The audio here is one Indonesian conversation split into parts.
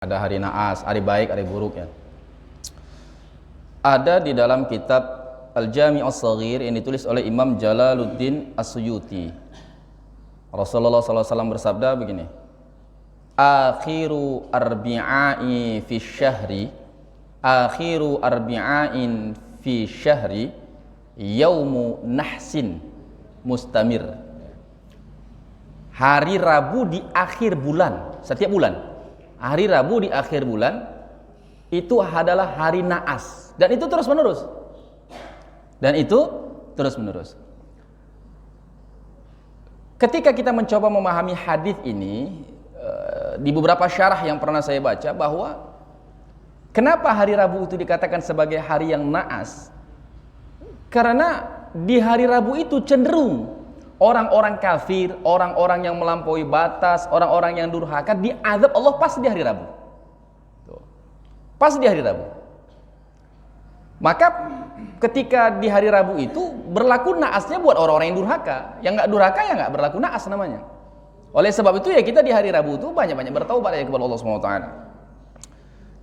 Ada hari naas, hari baik, hari buruk ya. Ada di dalam kitab Al-Jami' As-Saghir yang ditulis oleh Imam Jalaluddin As-Suyuti. Rasulullah SAW bersabda begini: Akhiru arbi'ai fi syahri, akhiru arbi'ain fi syahri, yaumu nahsin mustamir. Hari Rabu di akhir bulan, setiap bulan. Hari Rabu di akhir bulan itu adalah hari naas, dan itu terus menerus. Ketika kita mencoba memahami hadis ini, di beberapa syarah yang pernah saya baca, bahwa kenapa hari Rabu itu dikatakan sebagai hari yang naas? Karena di hari Rabu itu cenderung orang-orang kafir, orang-orang yang melampaui batas, orang-orang yang durhaka diazab Allah pas di hari Rabu. Pas di hari Rabu. Maka ketika di hari Rabu itu berlaku naasnya buat orang-orang yang durhaka. Yang nggak durhaka ya nggak berlaku naas namanya. Oleh sebab itu ya kita di hari Rabu itu banyak-banyak bertaubat ya kepada Allah Subhanahu wa taala.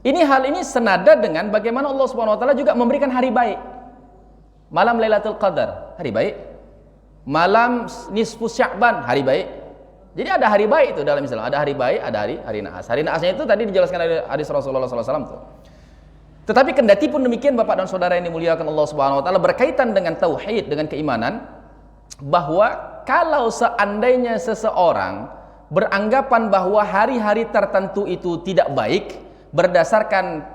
Hal ini senada dengan bagaimana Allah Subhanahu wa taala juga memberikan hari baik. Malam Lailatul Qadar, hari baik. Malam nisfu Sya'ban, hari baik. Jadi ada hari baik itu dalam Islam. Ada hari baik, ada hari naas. Hari naasnya itu tadi dijelaskan oleh hadis Rasulullah SAW tuh. Tetapi kendati pun demikian, Bapak dan Saudara yang dimuliakan Allah Subhanahu wa taala, berkaitan dengan tauhid, dengan keimanan, bahwa kalau seandainya seseorang beranggapan bahwa hari-hari tertentu itu tidak baik berdasarkan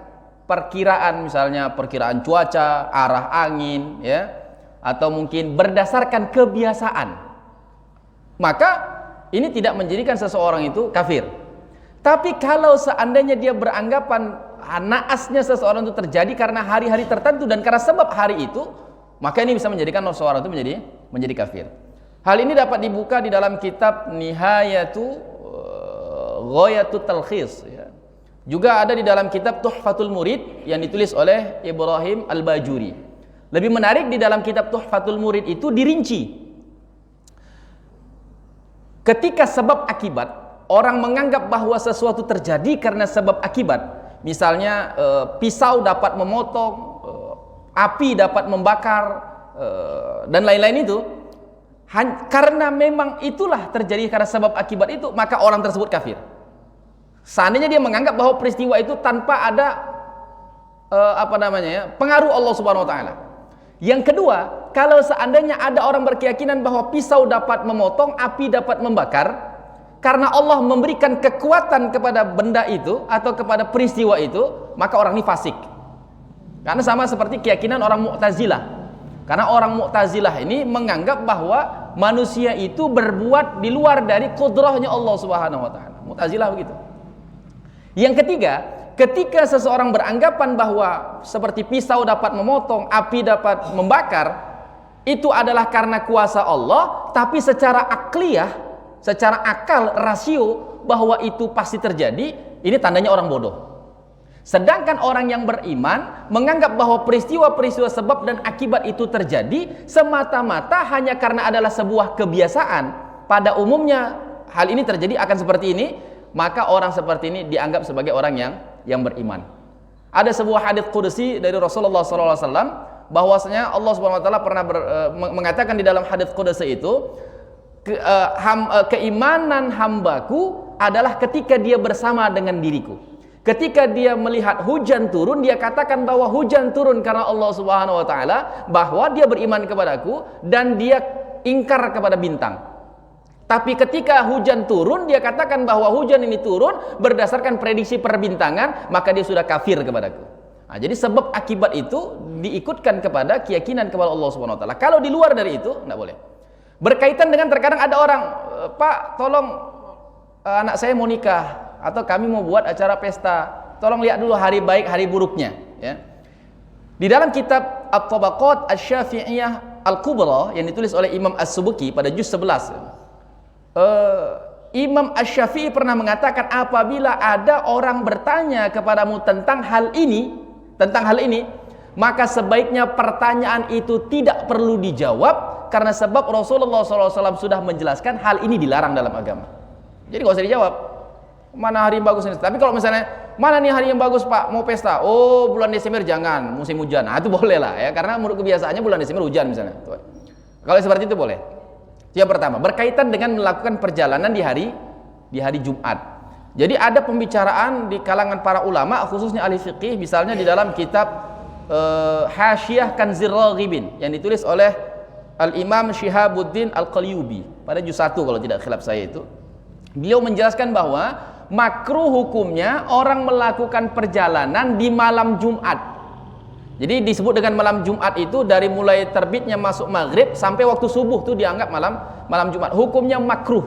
perkiraan, misalnya perkiraan cuaca, arah angin, ya, atau mungkin berdasarkan kebiasaan, maka ini tidak menjadikan seseorang itu kafir. Tapi kalau seandainya dia beranggapan naasnya seseorang itu terjadi karena hari-hari tertentu dan karena sebab hari itu, maka ini bisa menjadikan seseorang itu menjadi kafir. Hal ini dapat dibuka di dalam kitab Nihayatu Ghayatut Talkhis, ya. Juga ada di dalam kitab Tuhfatul Murid yang ditulis oleh Ibrahim Al-Bajuri. Lebih menarik, di dalam kitab Tuhfatul Murid itu dirinci ketika sebab akibat, orang menganggap bahwa sesuatu terjadi karena sebab akibat. Misalnya pisau dapat memotong, api dapat membakar, dan lain-lain itu. Karena memang itulah terjadi karena sebab akibat itu, maka orang tersebut kafir. Seandainya dia menganggap bahwa peristiwa itu tanpa ada pengaruh Allah Subhanahu wa taala. Yang kedua, kalau seandainya ada orang berkeyakinan bahwa pisau dapat memotong, api dapat membakar, karena Allah memberikan kekuatan kepada benda itu atau kepada peristiwa itu, maka orang ini fasik. Karena sama seperti keyakinan orang Mu'tazilah. Karena orang Mu'tazilah ini menganggap bahwa manusia itu berbuat di luar dari kudrahnya Allah Subhanahu wa taala. Mu'tazilah begitu. Yang ketiga, ketika seseorang beranggapan bahwa seperti pisau dapat memotong, api dapat membakar, itu adalah karena kuasa Allah, tapi secara akliyah, secara akal, rasio, bahwa itu pasti terjadi, ini tandanya orang bodoh. Sedangkan orang yang beriman menganggap bahwa peristiwa-peristiwa sebab dan akibat itu terjadi semata-mata hanya karena adalah sebuah kebiasaan. Pada umumnya hal ini terjadi akan seperti ini, maka orang seperti ini dianggap sebagai orang yang beriman. Ada sebuah hadits qudsi dari Rasulullah SAW bahwasanya Allah Subhanahu wa taala pernah mengatakan di dalam hadits qudsi itu, keimanan hambaku adalah ketika dia bersama dengan diriku. Ketika dia melihat hujan turun, dia katakan bahwa hujan turun karena Allah Subhanahu wa taala, bahwa dia beriman kepadaku, dan dia ingkar kepada bintang. Tapi ketika hujan turun, dia katakan bahwa hujan ini turun berdasarkan prediksi perbintangan, maka dia sudah kafir kepadaku. Nah, jadi sebab akibat itu diikutkan kepada keyakinan kepada Allah Subhanahu wa taala. Kalau di luar dari itu, tidak boleh. Berkaitan dengan terkadang ada orang, Pak, tolong anak saya mau nikah, atau kami mau buat acara pesta, tolong lihat dulu hari baik, hari buruknya, ya. Di dalam kitab At-Tabaqat Asy-Syafi'iyah Al-Kubra yang ditulis oleh Imam As-Subuki pada juz 11, Imam Asy-Syafi'i pernah mengatakan, apabila ada orang bertanya kepadamu tentang hal ini, maka sebaiknya pertanyaan itu tidak perlu dijawab, karena sebab Rasulullah SAW sudah menjelaskan hal ini dilarang dalam agama. Jadi nggak usah dijawab. Mana hari bagus ini? Tapi kalau misalnya mana nih hari yang bagus Pak, mau pesta? Oh, bulan Desember jangan, musim hujan. Nah, itu boleh lah ya, karena menurut kebiasaannya bulan Desember hujan misalnya. Kalau seperti itu boleh. Yang pertama, berkaitan dengan melakukan perjalanan di hari Jumat. Jadi ada pembicaraan di kalangan para ulama, khususnya ahli fiqih, misalnya di dalam kitab Hasyiah Kanzir Raghibin yang ditulis oleh Al-Imam Syihabuddin Al-Qalyubi pada juz 1 kalau tidak khilaf saya itu. Beliau menjelaskan bahwa makruh hukumnya orang melakukan perjalanan di malam Jumat. Jadi disebut dengan malam Jumat itu dari mulai terbitnya masuk maghrib sampai waktu subuh itu dianggap malam Jumat. Hukumnya makruh.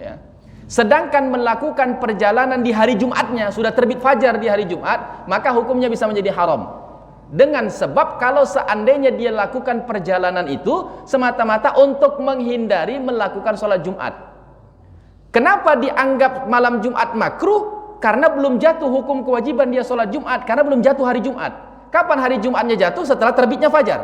Ya. Sedangkan melakukan perjalanan di hari Jumatnya, sudah terbit fajar di hari Jumat, maka hukumnya bisa menjadi haram. Dengan sebab kalau seandainya dia lakukan perjalanan itu semata-mata untuk menghindari melakukan sholat Jumat. Kenapa dianggap malam Jumat makruh? Karena belum jatuh hukum kewajiban dia sholat Jumat, karena belum jatuh hari Jumat. Kapan hari Jumatnya jatuh? Setelah terbitnya fajar.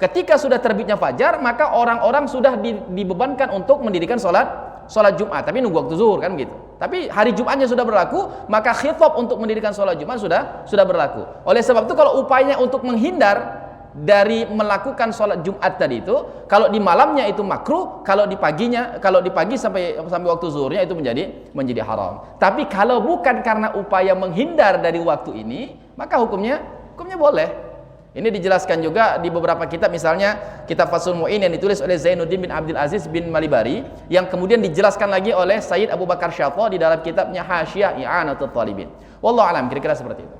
Ketika sudah terbitnya fajar, maka orang-orang sudah dibebankan untuk mendirikan sholat Jumat, tapi nunggu waktu zuhur kan gitu. Tapi hari Jumatnya sudah berlaku, maka khitab untuk mendirikan sholat Jumat sudah berlaku. Oleh sebab itu kalau upayanya untuk menghindar dari melakukan sholat Jumat tadi itu, kalau di malamnya itu makruh, kalau di pagi sampai waktu zuhurnya itu menjadi haram. Tapi kalau bukan karena upaya menghindar dari waktu ini, maka hukumnya boleh. Ini dijelaskan juga di beberapa kitab, misalnya kitab Fathul Mu'in yang ditulis oleh Zainuddin bin Abdul Aziz bin Malibari, yang kemudian dijelaskan lagi oleh Sayyid Abu Bakar Syafaa di dalam kitabnya Hasyiah I'anatul Talibin. Wallahu alam, kira-kira seperti itu.